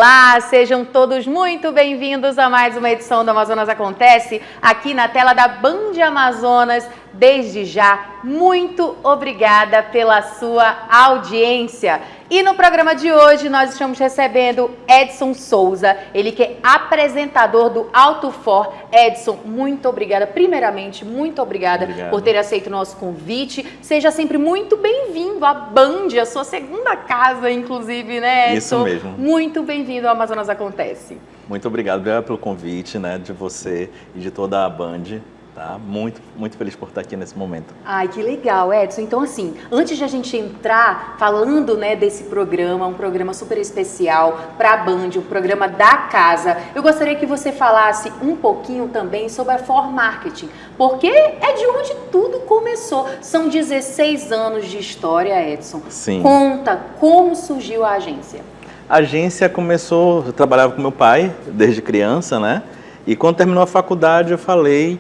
Olá, sejam todos muito bem-vindos a mais uma edição do Amazonas Acontece, aqui na tela da Band Amazonas. Desde já, muito obrigada pela sua audiência. E no programa de hoje nós estamos recebendo Edson Souza, ele que é apresentador do Alto For. Edson, muito obrigada. Primeiramente, muito obrigada por ter aceito o nosso convite. Seja sempre muito bem-vindo à Band, a sua segunda casa, inclusive, né, Edson? Isso mesmo. Muito bem-vindo ao Amazonas Acontece. Muito obrigado pelo convite, né, de você e de toda a Band. Tá? Muito feliz por estar aqui nesse momento. Ai, que legal, Edson. Então, assim, antes de a gente entrar falando, né, desse programa, um programa super especial para a Band, um programa da casa, eu gostaria que você falasse um pouquinho também sobre a For Marketing, porque é de onde tudo começou. São 16 anos de história, Edson. Sim. Conta como surgiu a agência. A agência começou, eu trabalhava com meu pai desde criança, né? E quando terminou a faculdade, eu falei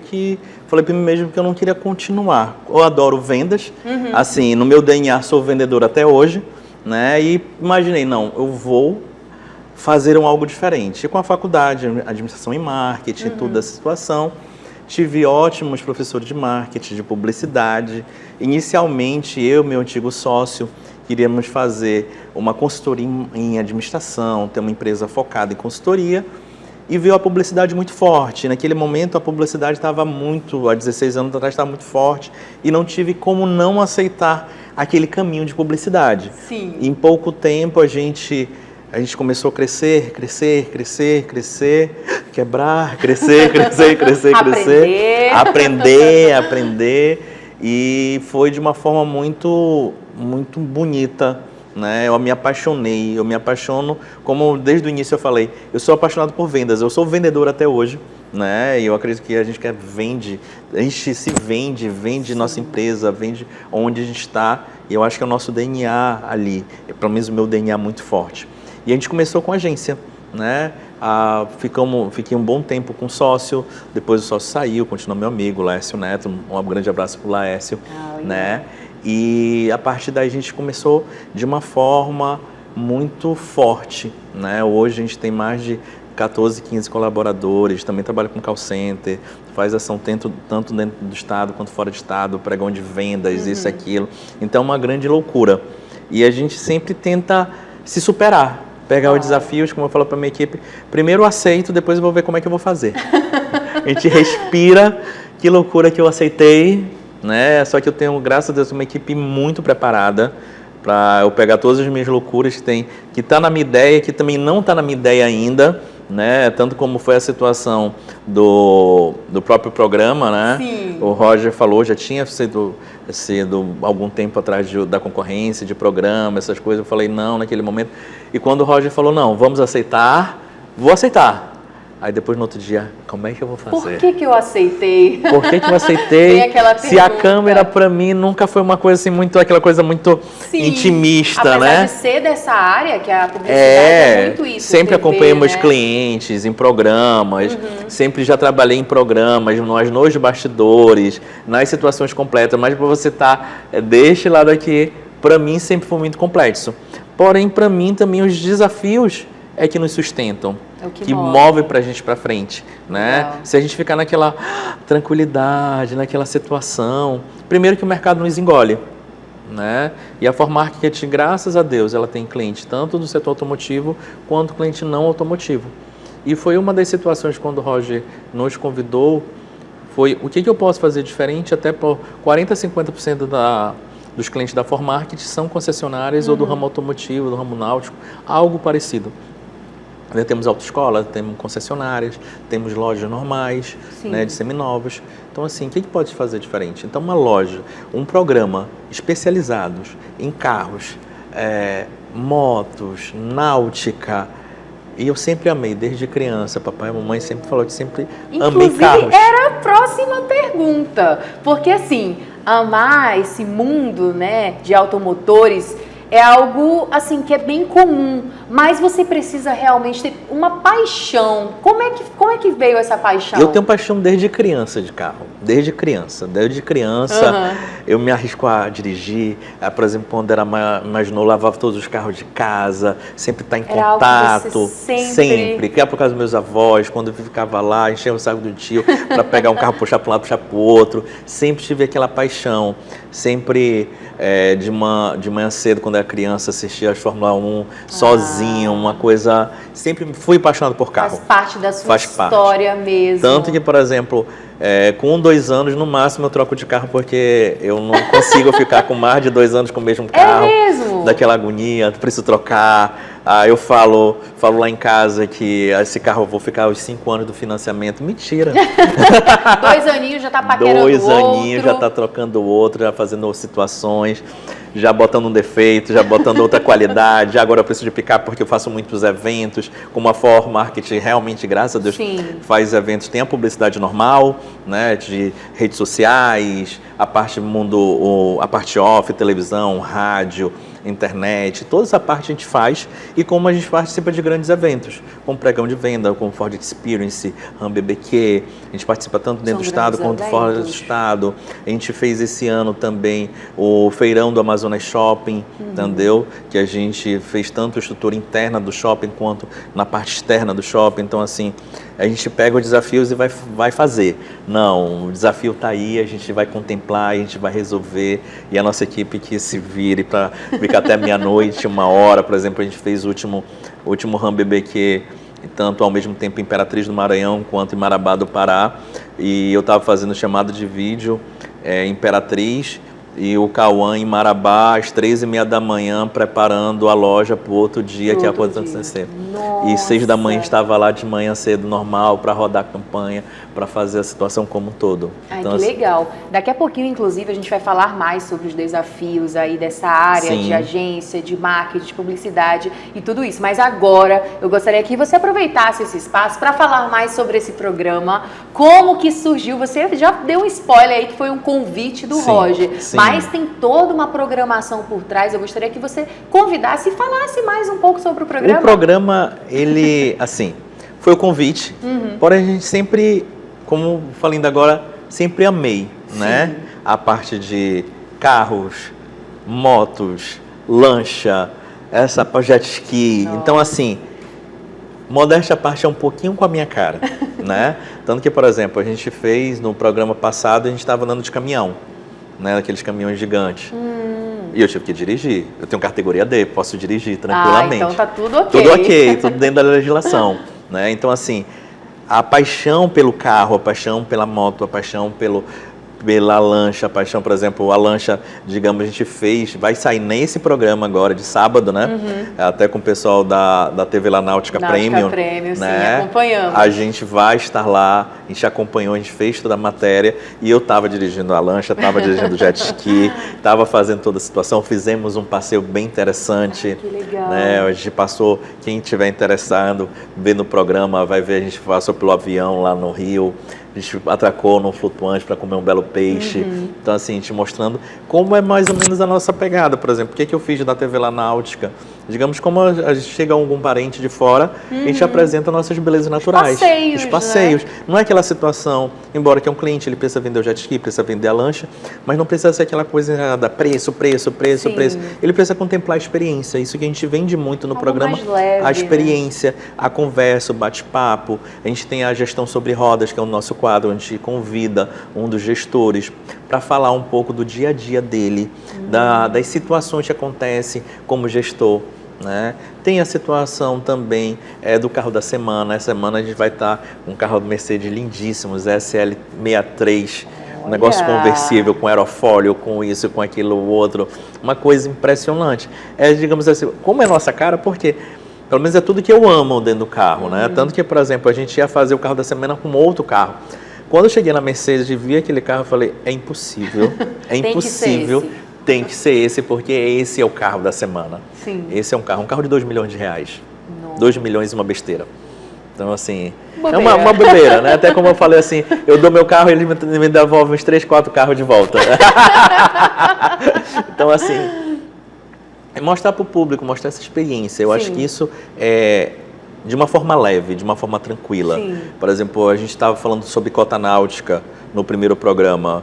para mim mesmo que eu não queria continuar. Eu adoro vendas, assim, no meu DNA sou vendedor até hoje, né? E imaginei, não, eu vou fazer algo diferente. E com a faculdade, administração e marketing, toda essa situação, tive ótimos professores de marketing, de publicidade. Inicialmente, eu e meu antigo sócio queríamos fazer uma consultoria em administração, ter uma empresa focada em consultoria. E veio a publicidade muito forte. Naquele momento a publicidade estava muito, há 16 anos atrás estava muito forte e não tive como não aceitar aquele caminho de publicidade. Sim. Em pouco tempo a gente começou a crescer, quebrar, crescer, aprender e foi de uma forma muito bonita. Né? Eu me apaixono, como desde o início eu falei, eu sou apaixonado por vendas, eu sou vendedor até hoje, né? E eu acredito que a gente se vende nossa empresa, vende onde a gente está, e eu acho que é o nosso DNA ali, pelo menos o meu DNA muito forte. E a gente começou com a agência, né? Fiquei um bom tempo com o sócio, depois o sócio saiu, continuou meu amigo, Laércio Neto, um grande abraço para o Laércio, né? E a partir daí a gente começou de uma forma muito forte, né? Hoje a gente tem mais de 14, 15 colaboradores, também trabalha com call center, faz ação tanto dentro do estado quanto fora do estado, pregão de vendas, isso e aquilo. Então é uma grande loucura. E a gente sempre tenta se superar, pegar os desafios, como eu falo para a minha equipe, primeiro eu aceito, depois eu vou ver como é que eu vou fazer. A gente respira, que loucura que eu aceitei, né? Só que eu tenho, graças a Deus, uma equipe muito preparada para eu pegar todas as minhas loucuras que está na minha ideia, que também não está na minha ideia ainda, né? Tanto como foi a situação do próprio programa, né? Sim. O Roger falou, já tinha sido algum tempo atrás da concorrência, de programa, essas coisas. Eu falei não naquele momento. E quando o Roger falou, não, vamos aceitar, vou aceitar. Aí depois, no outro dia, como é que eu vou fazer? Por que eu aceitei? Por que eu aceitei? Tem aquela se a pergunta. câmera, para mim, nunca foi uma coisa assim, aquela coisa muito intimista, né? Apesar de ser dessa área, que a publicidade é muito isso. Sempre TV, acompanhei meus né? clientes em programas, sempre já trabalhei em programas, nos bastidores, nas situações completas, mas para você estar deste lado aqui, para mim sempre foi muito complexo. Porém, para mim também os desafios é que nos sustentam, que move pra gente pra frente, né? Legal. Se a gente ficar naquela tranquilidade, naquela situação, primeiro que o mercado nos engole, né? E a For Marketing, graças a Deus, ela tem cliente tanto do setor automotivo quanto cliente não automotivo. E foi uma das situações quando o Roger nos convidou, foi o que eu posso fazer diferente, até por 40% a 50% dos clientes da For Marketing são concessionárias ou do ramo automotivo, do ramo náutico, algo parecido. Temos autoescola, temos concessionárias, temos lojas normais, né, de seminovos. Então, assim, o que pode fazer diferente? Então, uma loja, um programa especializados em carros, motos, náutica. E eu sempre amei, desde criança. Papai e mamãe sempre falaram que sempre amei carros. Inclusive, era a próxima pergunta. Porque, assim, amar esse mundo, né, de automotores é algo assim que é bem comum, mas você precisa realmente ter uma paixão. Como é que veio essa paixão? Eu tenho paixão desde criança de carro, desde criança. Eu me arrisco a dirigir, por exemplo, quando era mais novo, lavava todos os carros de casa, sempre tá em contato, sempre, que é por causa dos meus avós, quando eu ficava lá, enchia o saco do tio para pegar um carro, puxar para um lado, puxar para o outro, sempre tive aquela paixão, sempre de manhã cedo, quando era criança, assistia a Fórmula 1 sozinho, uma coisa, sempre fui apaixonado por carro. Faz parte da sua história mesmo. Tanto que, por exemplo, com 2 anos, no máximo, eu troco de carro, porque eu não consigo ficar com mais de 2 anos com o mesmo carro. É mesmo? Daquela agonia, preciso trocar. Eu falo lá em casa que esse carro eu vou ficar os 5 anos do financiamento. Mentira. 2 aninhos já tá paquerando o outro. 2 aninhos já tá trocando o outro, já fazendo situações, já botando um defeito, já botando outra qualidade. Agora eu preciso de picape porque eu faço muitos eventos. Como a For Marketing realmente, graças a Deus, faz eventos. Tem a publicidade normal, né, de redes sociais, a parte a parte off, televisão, rádio, internet, toda essa parte a gente faz, e como a gente participa de grandes eventos, como Pregão de Venda, como Ford Experience, Ram BBQ, a gente participa tanto dentro do estado quanto fora do estado. A gente fez esse ano também o Feirão do Amazonas Shopping, entendeu? Que a gente fez tanto a estrutura interna do shopping quanto na parte externa do shopping. Então, assim, a gente pega os desafios e vai fazer. Não, o desafio está aí, a gente vai contemplar, a gente vai resolver, e a nossa equipe que se vire para ficar até meia-noite, 1h, por exemplo. A gente fez o último Ram BBQ, tanto ao mesmo tempo Imperatriz do Maranhão quanto em Marabá do Pará, e eu estava fazendo chamada de vídeo Imperatriz e o Cauã em Marabá às 3h30 da manhã, preparando a loja para o outro dia, que é a acontecer. E 6 da manhã estava lá de manhã cedo, normal, para rodar a campanha, para fazer a situação como um todo. Ai, então, que legal. Daqui a pouquinho, inclusive, a gente vai falar mais sobre os desafios aí dessa área de agência, de marketing, de publicidade e tudo isso. Mas agora, eu gostaria que você aproveitasse esse espaço para falar mais sobre esse programa, como que surgiu. Você já deu um spoiler aí, que foi um convite do Roger. Mas tem toda uma programação por trás. Eu gostaria que você convidasse e falasse mais um pouco sobre o programa. O programa, ele, assim, foi o convite, porém a gente sempre, como falei ainda agora, sempre amei, né? A parte de carros, motos, lancha, essa jet ski. Então, assim, modéstia à parte é um pouquinho com a minha cara, né? Tanto que, por exemplo, a gente fez no programa passado, a gente estava andando de caminhão, né? Aqueles caminhões gigantes. E eu tive que dirigir. Eu tenho categoria D, posso dirigir tranquilamente. Então tá tudo ok. Tudo ok, tudo dentro da legislação, né? Então, assim, a paixão pelo carro, a paixão pela moto, a paixão pela lancha, a paixão, por exemplo, a lancha, digamos, a gente fez, vai sair nesse programa agora de sábado, né? Até com o pessoal da TV La Náutica Premium, né? Sim, acompanhamos. A gente vai estar lá, a gente acompanhou, a gente fez toda a matéria, e eu estava dirigindo a lancha, estava dirigindo o jet ski, estava fazendo toda a situação, fizemos um passeio bem interessante. Que legal. Né? A gente passou, quem estiver interessado, vendo o programa, vai ver, a gente passou pelo avião lá no Rio, a gente atracou num flutuante para comer um belo peixe. Então, assim, a gente mostrando como é mais ou menos a nossa pegada. Por exemplo, o que eu fiz da TV La Náutica? Digamos, como a gente chega algum parente de fora, a gente apresenta nossas belezas naturais. Os passeios. Né? Não é aquela situação, embora que é um cliente, ele precisa vender o jet ski, precisa vender a lancha, mas não precisa ser aquela coisa da preço. Ele precisa contemplar a experiência. Isso que a gente vende muito no programa. Mais leve, a experiência, né? A conversa, o bate-papo. A gente tem a gestão sobre rodas, que é o nosso quadro, onde a gente convida um dos gestores para falar um pouco do dia a dia dele, das situações que acontecem como gestor. Né? Tem a situação também do carro da semana. Essa semana a gente vai estar com um carro do Mercedes lindíssimo, SL63, um negócio conversível, com aerofólio, com isso, com aquilo, outro, uma coisa impressionante. Digamos assim, como é nossa cara, porque pelo menos é tudo que eu amo dentro do carro, né? Tanto que, por exemplo, a gente ia fazer o carro da semana com outro carro. Quando eu cheguei na Mercedes e vi aquele carro, eu falei, é impossível, tem que ser esse, porque esse é o carro da semana. Sim. Esse é um carro de 2 milhões de reais. Nossa. 2 milhões e uma besteira. Então, assim, bobeira. É uma bobeira, né? Até como eu falei assim, eu dou meu carro e ele me devolve uns 3, 4 carros de volta. Então, assim, É mostrar para o público, mostrar essa experiência. Eu acho Sim. que isso é de uma forma leve, de uma forma tranquila. Sim. Por exemplo, a gente estava falando sobre cota náutica no primeiro programa,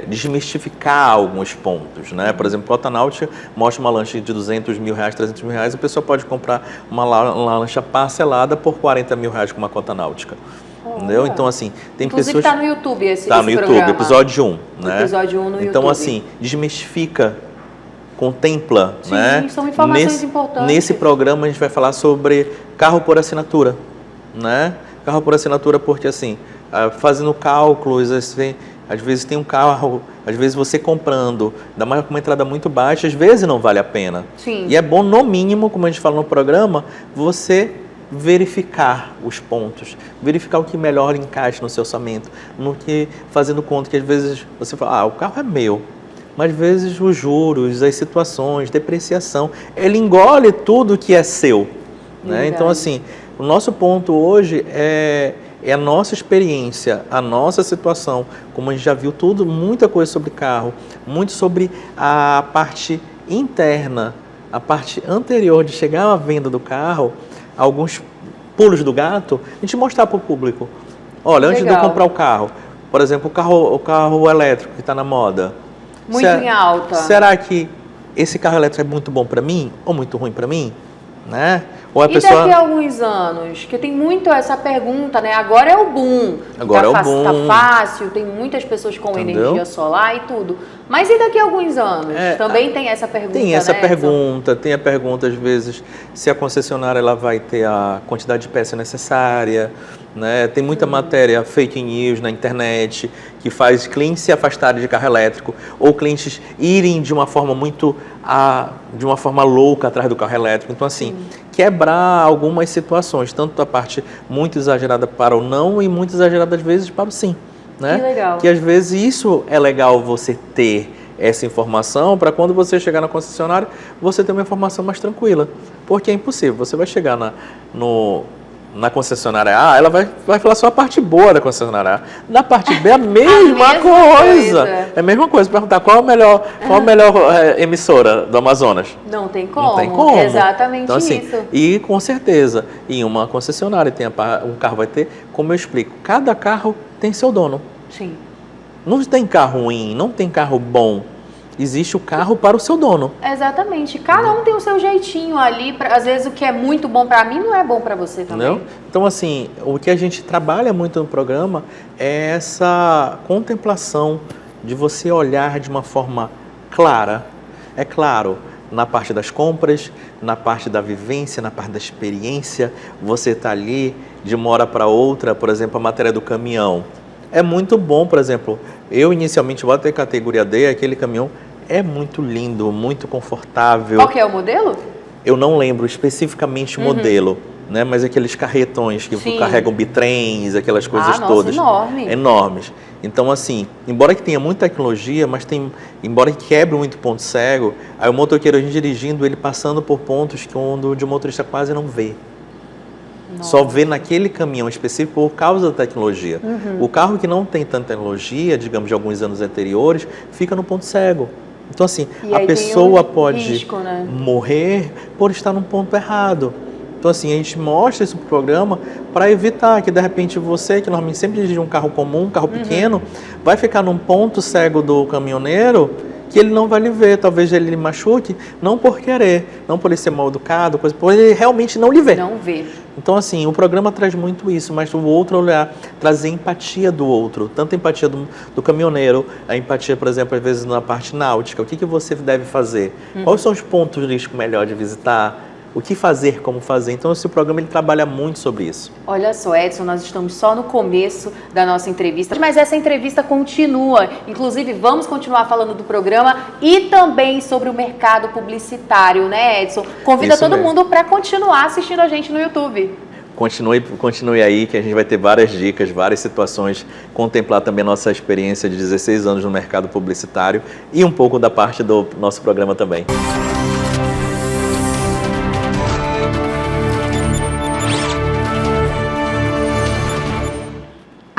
desmistificar alguns pontos, né? Por exemplo, cota náutica mostra uma lancha de R$200 mil, R$300 mil, a pessoa pode comprar uma lancha parcelada por R$40 mil com uma cota náutica. Entendeu? Então, assim, tem Inclusive, pessoas... está no YouTube esse Tá no YouTube, programa. episódio 1, né? Episódio 1 no YouTube. Então, assim, desmistifica, contempla, Sim, né? são informações importantes. Nesse programa a gente vai falar sobre carro por assinatura, né? Carro por assinatura porque, assim, fazendo cálculos, assim, às vezes tem um carro, às vezes você comprando, dá uma entrada muito baixa, às vezes não vale a pena. Sim. E é bom, no mínimo, como a gente fala no programa, você verificar os pontos, verificar o que melhor encaixa no seu orçamento, no que fazendo conta que às vezes você fala, o carro é meu, mas às vezes os juros, as situações, depreciação, ele engole tudo que é seu, né? Então, assim, o nosso ponto hoje é a nossa experiência, a nossa situação, como a gente já viu tudo, muita coisa sobre carro, muito sobre a parte interna, a parte anterior de chegar à venda do carro, alguns pulos do gato, a gente mostrar para o público. Olha, antes de eu comprar o carro, por exemplo, o carro elétrico que está na moda. Muito em alta. Será que esse carro elétrico é muito bom para mim ou muito ruim para mim? Né? Ou a E pessoa... daqui a alguns anos, que tem muito essa pergunta, né? Agora é o boom. Agora é o boom. Tá fácil, tem muitas pessoas com energia solar e tudo. Mas e daqui a alguns anos? Também tem essa pergunta, Tem essa né, pergunta, tem a pergunta às vezes se a concessionária ela vai ter a quantidade de peça necessária, né? Tem muita matéria fake news na internet que faz clientes se afastarem de carro elétrico ou clientes irem de uma forma de uma forma louca atrás do carro elétrico. Então, assim, quebrar algumas situações, tanto da parte muito exagerada para o não e muito exagerada às vezes para o sim, né? Que legal. Que às vezes isso é legal você ter essa informação para quando você chegar na concessionária, você ter uma informação mais tranquila. Porque é impossível, você vai chegar na concessionária A, ela vai falar só a parte boa da concessionária A. Na parte B, a mesma coisa. É a mesma coisa. Perguntar qual a melhor emissora do Amazonas. Não tem como. Não tem como. Exatamente então, assim, isso. E com certeza, em uma concessionária, um carro vai ter, como eu explico, cada carro tem seu dono. Sim. Não tem carro ruim, não tem carro bom. Existe o carro para o seu dono. Exatamente. Cada um tem o seu jeitinho ali. Às vezes o que é muito bom para mim não é bom para você também. Não? Então, assim, o que a gente trabalha muito no programa é essa contemplação de você olhar de uma forma clara. É claro, na parte das compras, na parte da vivência, na parte da experiência, você está ali de uma hora para outra, por exemplo, a matéria do caminhão. É muito bom, por exemplo, eu inicialmente vou até categoria D, aquele caminhão é muito lindo, muito confortável. Qual que é o modelo? Eu não lembro especificamente o modelo, né? Mas aqueles carretões que carregam bitrens, aquelas coisas todas. Enormes. Então, assim, embora que tenha muita tecnologia, mas embora que quebre muito ponto cego, aí o motoqueiro, a gente dirigindo, ele passando por pontos que onde o motorista quase não vê. Só vê naquele caminhão específico por causa da tecnologia. O carro que não tem tanta tecnologia, digamos, de alguns anos anteriores, fica no ponto cego. Então, assim, a pessoa pode morrer por estar num ponto errado. Então, assim, a gente mostra esse programa para evitar que, de repente, você, que normalmente sempre dirige um carro comum, um carro pequeno, vai ficar num ponto cego do caminhoneiro que ele não vai lhe ver. Talvez ele lhe machuque, não por querer, não por ele ser mal educado, por ele realmente não lhe ver. Não vê. Então, assim, o programa traz muito isso, mas o outro olhar, trazer empatia do outro, tanto a empatia do caminhoneiro, a empatia, por exemplo, às vezes na parte náutica, o que você deve fazer? Quais são os pontos de risco melhor de visitar? O que fazer, como fazer. Então, esse programa ele trabalha muito sobre isso. Olha só, Edson, nós estamos só no começo da nossa entrevista, mas essa entrevista continua. Inclusive, vamos continuar falando do programa e também sobre o mercado publicitário, né, Edson? Convida todo mundo para continuar assistindo a gente no YouTube. Continue aí, que a gente vai ter várias dicas, várias situações, contemplar também a nossa experiência de 16 anos no mercado publicitário e um pouco da parte do nosso programa também.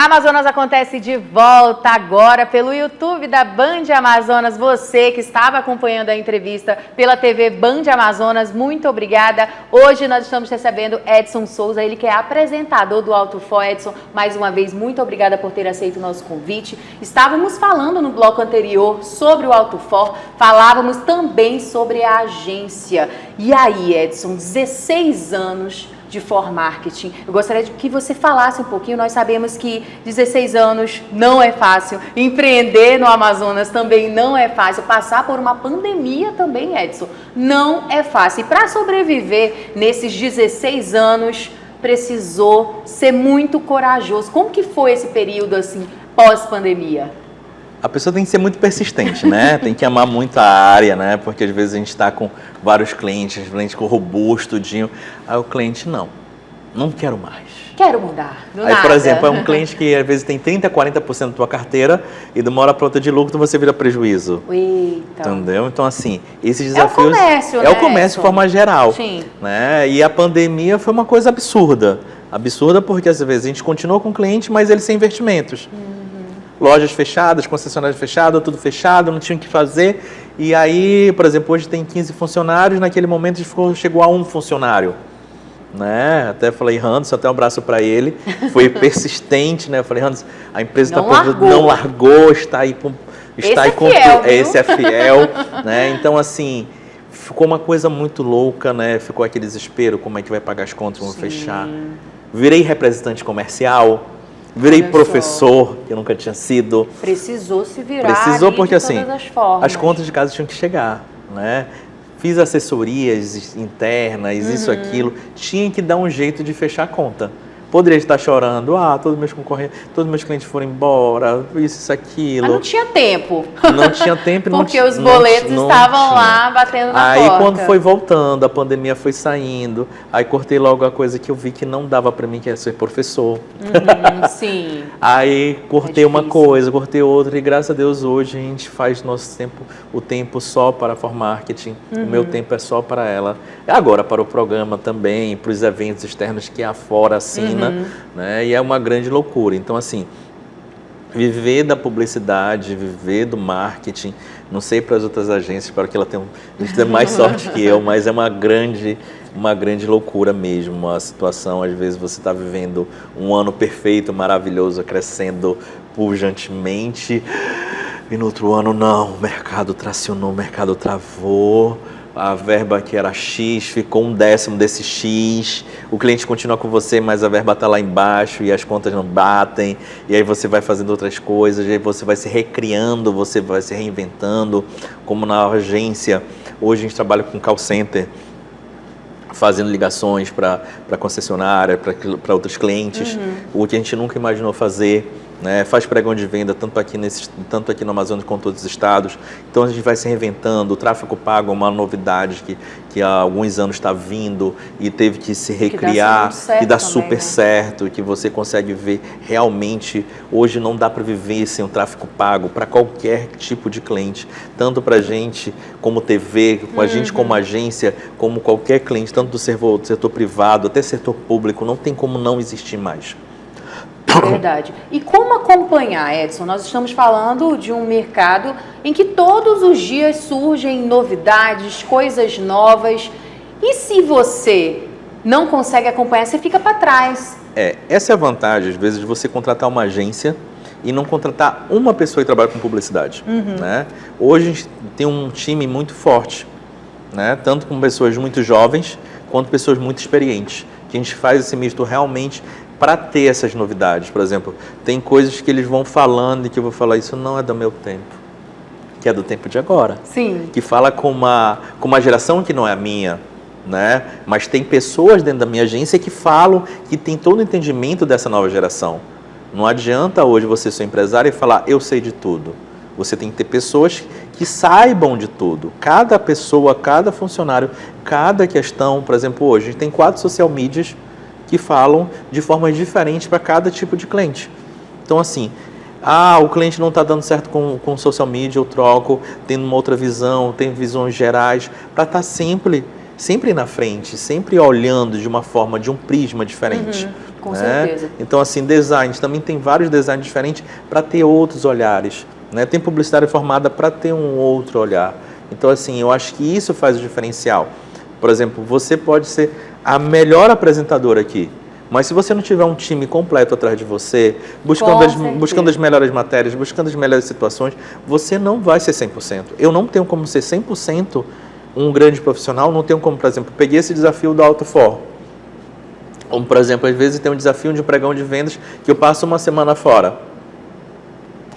A Amazonas acontece de volta agora pelo YouTube da Band Amazonas. Você que estava acompanhando a entrevista pela TV Band Amazonas, muito obrigada. Hoje nós estamos recebendo Edson Souza, ele que é apresentador do Alto For. Edson, mais uma vez, muito obrigada por ter aceito o nosso convite. Estávamos falando no bloco anterior sobre o Alto For, falávamos também sobre a agência. E aí, Edson, 16 anos de For Marketing. Eu gostaria de que você falasse um pouquinho. Nós sabemos que 16 anos não é fácil, empreender no Amazonas também não é fácil, passar por uma pandemia também, Edson, não é fácil. E para sobreviver nesses 16 anos, precisou ser muito corajoso. Como que foi esse período assim, pós-pandemia? A pessoa tem que ser muito persistente, né? Tem que amar muito a área, né? Porque às vezes a gente está com vários clientes com robusto, tudinho. Aí o cliente, não quero mais. Quero mudar, do Aí, nada. por exemplo, é um cliente que às vezes tem 30%, 40% da tua carteira e de uma hora para outra de lucro você vira prejuízo. Eita. Entendeu? Então, assim, esses desafios... É o comércio, né? É o comércio de forma geral. Sim. Né? E a pandemia foi uma coisa absurda. Absurda porque às vezes a gente continua com o cliente, mas ele sem investimentos. Lojas fechadas, concessionárias fechadas, tudo fechado, não tinha o que fazer. E aí, por exemplo, hoje tem 15 funcionários, naquele momento chegou a 1 funcionário. Né? Até falei, Hans, até um abraço para ele. Foi persistente, né? Eu falei, Hans, a empresa não largou, está aí com... Esse é fiel, né? Então, assim, ficou uma coisa muito louca, né? Ficou aquele desespero, como é que vai pagar as contas, vamos fechar. Virei representante comercial. Virei professor, que eu nunca tinha sido. Precisou se virar. Precisou porque, de todas assim, as formas. As contas de casa tinham que chegar, né? Fiz assessorias internas, isso, aquilo. Tinha que dar um jeito de fechar a conta. Poderia estar chorando, todos meus concorrentes, todos meus clientes foram embora, isso, aquilo. Mas não tinha tempo. Não tinha tempo e porque os boletos estavam lá batendo na porta. Aí quando foi voltando, a pandemia foi saindo, aí cortei logo a coisa que eu vi que não dava para mim, que era ser professor. Sim. Aí cortei uma coisa, cortei outra, e graças a Deus hoje a gente faz o tempo só para For Marketing, o meu tempo é só para ela. Agora para o programa também, para os eventos externos que a Fora assina. Né? E é uma grande loucura. Então, assim, viver da publicidade, viver do marketing, não sei para as outras agências, espero que ela tenha mais sorte que eu, mas é uma grande loucura mesmo a situação. Às vezes você está vivendo um ano perfeito, maravilhoso, crescendo pujantemente, e no outro ano não, o mercado tracionou, o mercado travou. A verba que era X ficou 1/10 desse X, o cliente continua com você, mas a verba está lá embaixo e as contas não batem, e aí você vai fazendo outras coisas, e aí você vai se recriando, você vai se reinventando, como na agência. Hoje a gente trabalha com call center, fazendo ligações para concessionária, para outros clientes, o que a gente nunca imaginou fazer. Né? Faz pregão de venda tanto aqui no Amazonas quanto em todos os estados. Então a gente vai se reinventando. O tráfego pago é uma novidade que há alguns anos está vindo e teve que se recriar, que dá super certo, que você consegue ver realmente. Hoje não dá para viver sem um tráfego pago para qualquer tipo de cliente, tanto para a gente como TV, com a gente como agência, como qualquer cliente, tanto do setor privado até setor público, não tem como não existir mais. Verdade. E como acompanhar, Edson? Nós estamos falando de um mercado em que todos os dias surgem novidades, coisas novas. E se você não consegue acompanhar, você fica para trás. Essa é a vantagem, às vezes, de você contratar uma agência e não contratar uma pessoa que trabalha com publicidade. Né? Hoje a gente tem um time muito forte, né? Tanto com pessoas muito jovens quanto pessoas muito experientes, que a gente faz esse misto realmente para ter essas novidades. Por exemplo, tem coisas que eles vão falando e que eu vou falar, isso não é do meu tempo, que é do tempo de agora. Sim. Que fala com uma geração que não é a minha, né? Mas tem pessoas dentro da minha agência que falam, que tem todo o entendimento dessa nova geração. Não adianta hoje você ser empresário e falar, eu sei de tudo. Você tem que ter pessoas que saibam de tudo. Cada pessoa, cada funcionário, cada questão. Por exemplo, hoje a gente tem 4 social medias que falam de formas diferentes para cada tipo de cliente. Então, assim, o cliente não está dando certo com social media, eu troco, tendo uma outra visão, tem visões gerais, para estar sempre na frente, sempre olhando de uma forma, de um prisma diferente. Com certeza. Então, assim, design, também tem vários designs diferentes para ter outros olhares, né? Tem publicidade formada para ter um outro olhar. Então, assim, eu acho que isso faz o diferencial. Por exemplo, você pode ser a melhor apresentadora aqui, mas se você não tiver um time completo atrás de você, buscando as melhores matérias, buscando as melhores situações, você não vai ser 100%. Eu não tenho como ser 100% um grande profissional, não tenho como, por exemplo, peguei esse desafio do Alto For. Como, por exemplo, às vezes tem um desafio de um pregão de vendas que eu passo uma semana fora.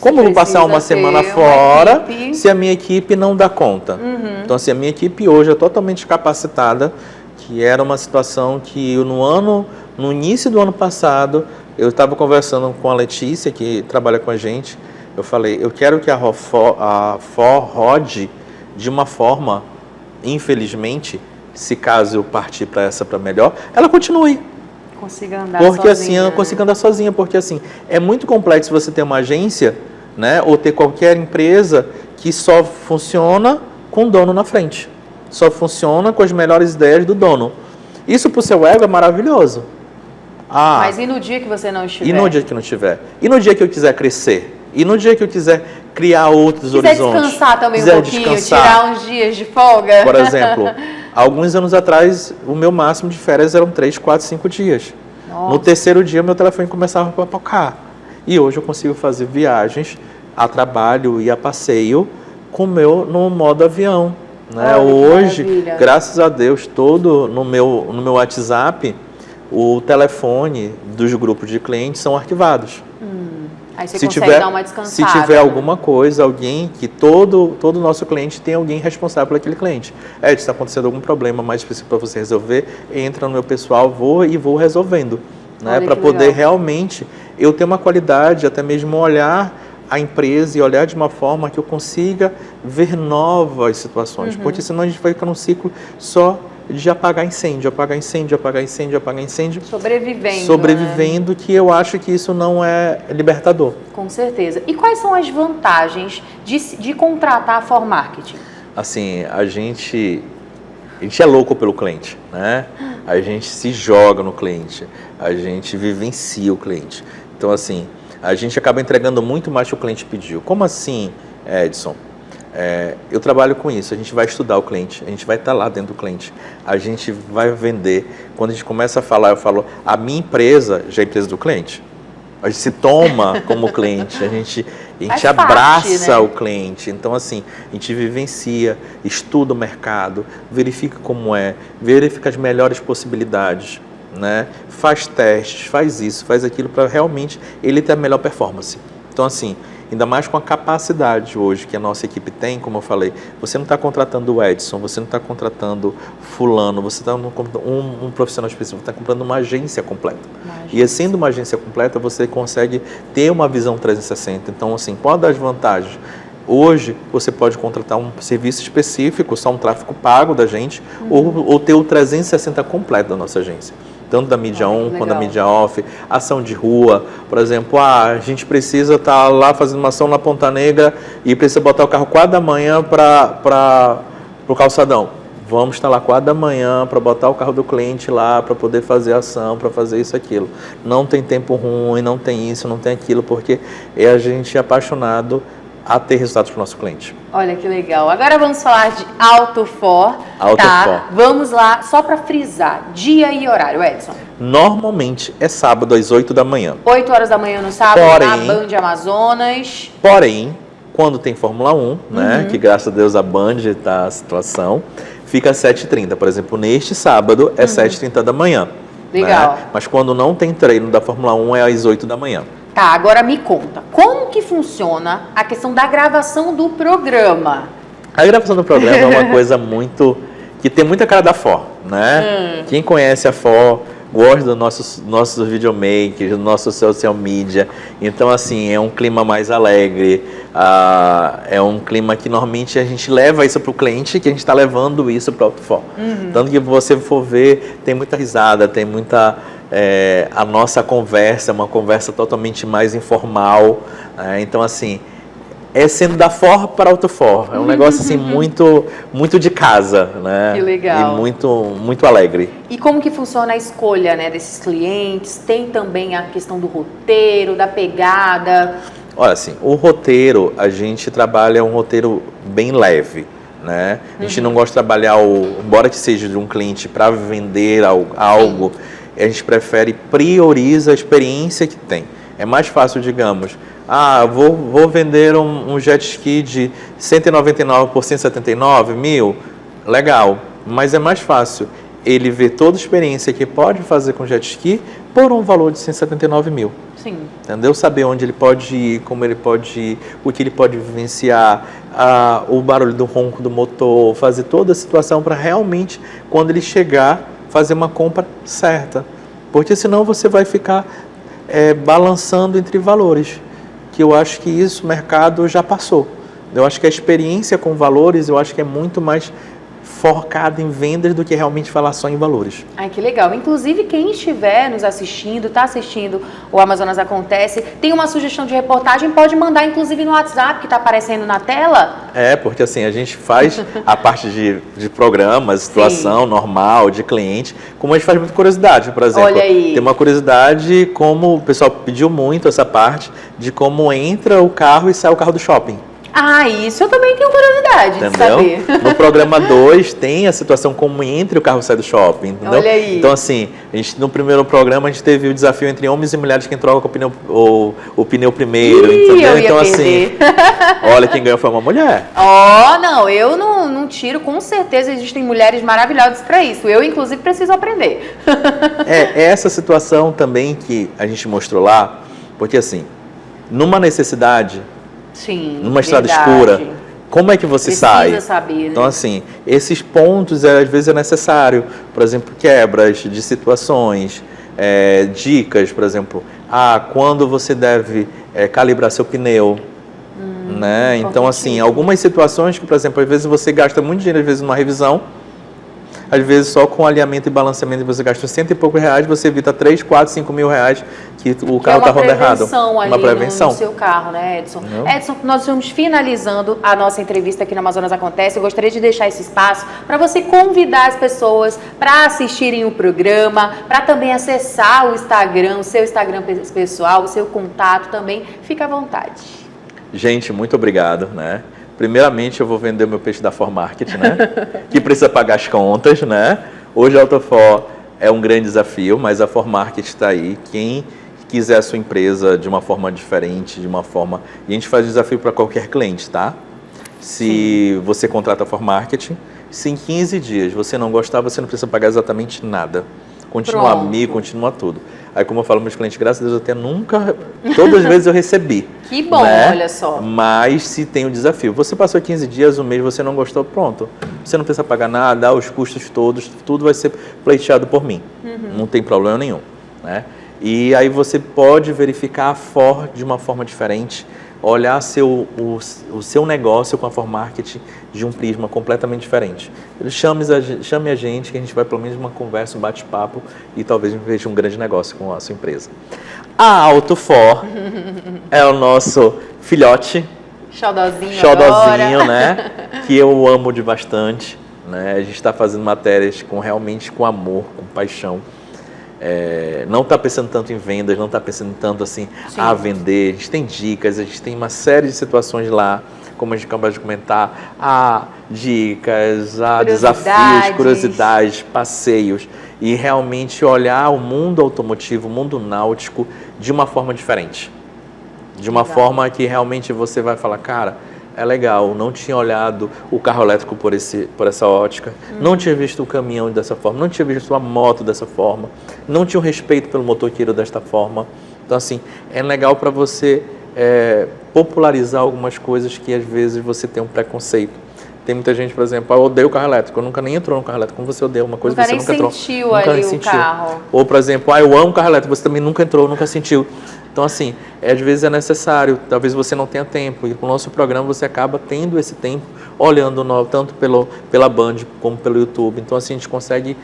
Como eu vou passar uma semana fora se a minha equipe não dá conta? Então, assim, a minha equipe hoje é totalmente capacitada, que era uma situação que no início do ano passado, eu estava conversando com a Letícia, que trabalha com a gente, eu falei, eu quero que a For rode de uma forma, infelizmente, se caso eu partir para melhor, ela continue. Consiga andar porque sozinha, assim, eu consigo andar sozinha, porque assim, é muito complexo você ter uma agência, né, ou ter qualquer empresa que só funciona com o dono na frente. Só funciona com as melhores ideias do dono. Isso pro seu ego é maravilhoso. Mas e no dia que você não estiver? E no dia que não estiver? E no dia que eu quiser crescer? E no dia que eu quiser criar outros horizontes? Quiser descansar também um pouquinho, tirar uns dias de folga? Por exemplo, alguns anos atrás, o meu máximo de férias eram 3, 4, 5 dias. Nossa. No terceiro dia, meu telefone começava a papocar. E hoje eu consigo fazer viagens a trabalho e a passeio no modo avião. Né? Hoje, graças a Deus, todo no meu WhatsApp, o telefone dos grupos de clientes são arquivados. Aí você consegue dar uma descansada. Se tiver alguma coisa, alguém, que todo nosso cliente tem alguém responsável por aquele cliente. Se está acontecendo algum problema mais específico para você resolver, entra no meu pessoal, vou resolvendo. Né? Para poder realmente eu ter uma qualidade, até mesmo olhar a empresa e olhar de uma forma que eu consiga ver novas situações. Porque senão a gente vai ficar num ciclo só de apagar incêndio, apagar incêndio, apagar incêndio, apagar incêndio. Sobrevivendo, né? Que eu acho que isso não é libertador. Com certeza. E quais são as vantagens de contratar a For Marketing? Assim, a gente é louco pelo cliente, né? A gente se joga no cliente, a gente vivencia o cliente. Então, assim, a gente acaba entregando muito mais que o cliente pediu. Como assim, Edson? Eu trabalho com isso, a gente vai estudar o cliente, a gente vai estar lá dentro do cliente, a gente vai vender. Quando a gente começa a falar, eu falo, a minha empresa já é a empresa do cliente. A gente se toma como cliente, a gente abraça, né, o cliente. Então, assim, a gente vivencia, estuda o mercado, verifica como verifica as melhores possibilidades, né? Faz testes, faz isso, faz aquilo para realmente ele ter a melhor performance. Então, assim, ainda mais com a capacidade hoje que a nossa equipe tem, como eu falei, você não está contratando o Edson, você não está contratando fulano, você está um profissional específico, você está comprando uma agência completa. E sendo uma agência completa, você consegue ter uma visão 360. Então, assim, qual das vantagens? Hoje, você pode contratar um serviço específico, só um tráfego pago da gente, ou ter o 360 completo da nossa agência. Tanto da mídia on quanto da mídia off, ação de rua, por exemplo, a gente precisa estar lá fazendo uma ação na Ponta Negra e precisa botar o carro 4 da manhã para o calçadão. Vamos estar lá 4 da manhã para botar o carro do cliente lá, para poder fazer a ação, para fazer isso, aquilo. Não tem tempo ruim, não tem isso, não tem aquilo, porque a gente é apaixonado a ter resultados para o nosso cliente. Olha que legal. Agora vamos falar de Alto For. Vamos lá, só para frisar, dia e horário, Edson. Normalmente é sábado às 8 da manhã. 8 horas da manhã no sábado, na Band Amazonas. Porém, quando tem Fórmula 1, né, que graças a Deus a Band está a situação, fica às 7h30. Por exemplo, neste sábado é 7h30 da manhã. Legal. Né? Mas quando não tem treino da Fórmula 1 é às 8 da manhã. Tá, agora me conta, como que funciona a questão da gravação do programa? A gravação do programa é uma coisa que tem muita cara da For, né? Quem conhece a For gosta dos nossos videomakers, do nosso social media. Então, assim, é um clima mais alegre, é um clima que normalmente a gente leva isso para o cliente, que a gente está levando isso para o Alto For. Tanto que você for ver, tem muita risada, tem muita... a nossa conversa é uma conversa totalmente mais informal. Então, assim, é sendo da For para Autofor. É um negócio assim muito de casa, né? Que legal. E muito alegre. E como que funciona a escolha, né, desses clientes? Tem também a questão do roteiro, da pegada? Olha, assim, o roteiro, a gente trabalha um roteiro bem leve, né? A gente não gosta de trabalhar, embora que seja de um cliente para vender algo, a gente prioriza a experiência que tem. É mais fácil, digamos, vou vender um jet ski de 199 por 179 mil, legal, mas é mais fácil ele ver toda a experiência que pode fazer com jet ski por um valor de 179 mil. Sim. Entendeu? Saber onde ele pode ir, como ele pode ir, o que ele pode vivenciar, o barulho do ronco do motor, fazer toda a situação para realmente, quando ele chegar, fazer uma compra certa. Porque senão você vai ficar balançando entre valores, que eu acho que isso o mercado já passou. Eu acho que a experiência com valores, eu acho que é muito mais focada em vendas do que realmente falar só em valores. Ai, que legal. Inclusive, quem estiver nos assistindo, está assistindo o Amazonas Acontece, tem uma sugestão de reportagem, pode mandar inclusive no WhatsApp que está aparecendo na tela. Porque assim, a gente faz a parte de programas, situação normal, de cliente, como a gente faz muita curiosidade, por exemplo. Olha aí. Tem uma curiosidade, como o pessoal pediu muito essa parte, de como entra o carro e sai o carro do shopping. Isso eu também tenho curiosidade de saber. No programa 2 tem a situação como entra o carro sai do shopping, entendeu? Olha aí. Então assim, no primeiro programa a gente teve o desafio entre homens e mulheres quem troca o pneu primeiro, entendeu? Então assim, olha, quem ganhou foi uma mulher. Não, eu não tiro, com certeza existem mulheres maravilhosas para isso. Eu inclusive preciso aprender. É essa situação também que a gente mostrou lá, porque assim, numa necessidade, sim, numa estrada verdade. escura, como é que você sai? Precisa saber, né? Então, assim, esses pontos às vezes é necessário. Por exemplo, quebras de situações, dicas, por exemplo, quando você deve calibrar seu pneu, né? Então, assim, algumas situações que, por exemplo, às vezes você gasta muito dinheiro, às vezes numa revisão, às vezes só com alinhamento e balanceamento você gasta R$100 e poucos, você evita 3, 4, 5 mil reais que o carro está rodando errado. Uma prevenção no seu carro, né, Edson? Não? Edson, nós estamos finalizando a nossa entrevista aqui no Amazonas Acontece. Eu gostaria de deixar esse espaço para você convidar as pessoas para assistirem o programa, para também acessar o Instagram, o seu Instagram pessoal, o seu contato também. Fica à vontade. Gente, muito obrigado, né? Primeiramente, eu vou vender o meu peixe da For Market, né? Que precisa pagar as contas, né? Hoje a Autofor é um grande desafio, mas a For Market está aí. Quem quiser a sua empresa de uma forma diferente, de uma forma... E a gente faz desafio para qualquer cliente, tá? Se você contrata a For Market, se em 15 dias você não gostar, você não precisa pagar exatamente nada. Continua amigo, continua tudo. Aí, como eu falo, meus clientes, graças a Deus, até nunca... Todas as vezes eu recebi. Que bom, né? Olha só. Mas se tem o desafio. Você passou 15 dias, um mês, você não gostou, pronto. Você não precisa pagar nada, os custos todos, tudo vai ser pleiteado por mim. Não tem problema nenhum, né? E aí você pode verificar a For de uma forma diferente, olhar o seu negócio com a For Market de um prisma completamente diferente. Chame a gente, que a gente vai pelo menos uma conversa, um bate-papo e talvez veja um grande negócio com a sua empresa. A Autofor é o nosso filhote. Xodozinho, né? Que eu amo de bastante. Né? A gente está fazendo matérias realmente com amor, com paixão. Não está pensando tanto em vendas, não está pensando tanto assim a vender. A gente tem dicas, a gente tem uma série de situações lá, como a gente acabou de comentar, dicas, desafios, curiosidades, passeios. E realmente olhar o mundo automotivo, o mundo náutico de uma forma diferente. De uma forma que realmente você vai falar, cara, é legal, não tinha olhado o carro elétrico por essa ótica, não tinha visto o caminhão dessa forma, não tinha visto a moto dessa forma, não tinha o respeito pelo motoqueiro desta forma. Então, assim, é legal para você popularizar algumas coisas que às vezes você tem um preconceito. Tem muita gente, por exemplo, eu odeio o carro elétrico, nunca nem entrou no carro elétrico, como você odeia uma coisa que você nunca entrou. Nunca sentiu o carro. Ou, por exemplo, eu amo carro elétrico, você também nunca entrou, nunca sentiu. Então, assim, às vezes é necessário, talvez você não tenha tempo, e com o nosso programa você acaba tendo esse tempo, olhando tanto pela Band como pelo YouTube. Então, assim, a gente consegue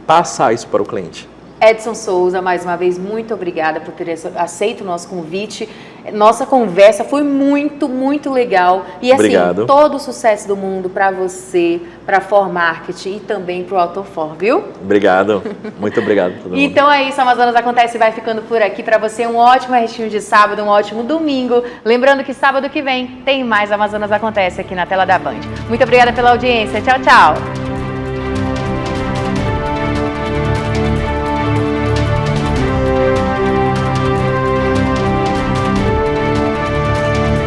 passar isso para o cliente. Edson Souza, mais uma vez, muito obrigada por ter aceito o nosso convite. Nossa conversa foi muito, muito legal. E assim, Obrigado. todo o sucesso do mundo para você, para For Marketing e também para o Autofor, viu? Obrigado. Muito obrigado a todo mundo. Então é isso, Amazonas Acontece vai ficando por aqui. Para você, um ótimo restinho de sábado, um ótimo domingo. Lembrando que sábado que vem tem mais Amazonas Acontece aqui na tela da Band. Muito obrigada pela audiência. Tchau, tchau.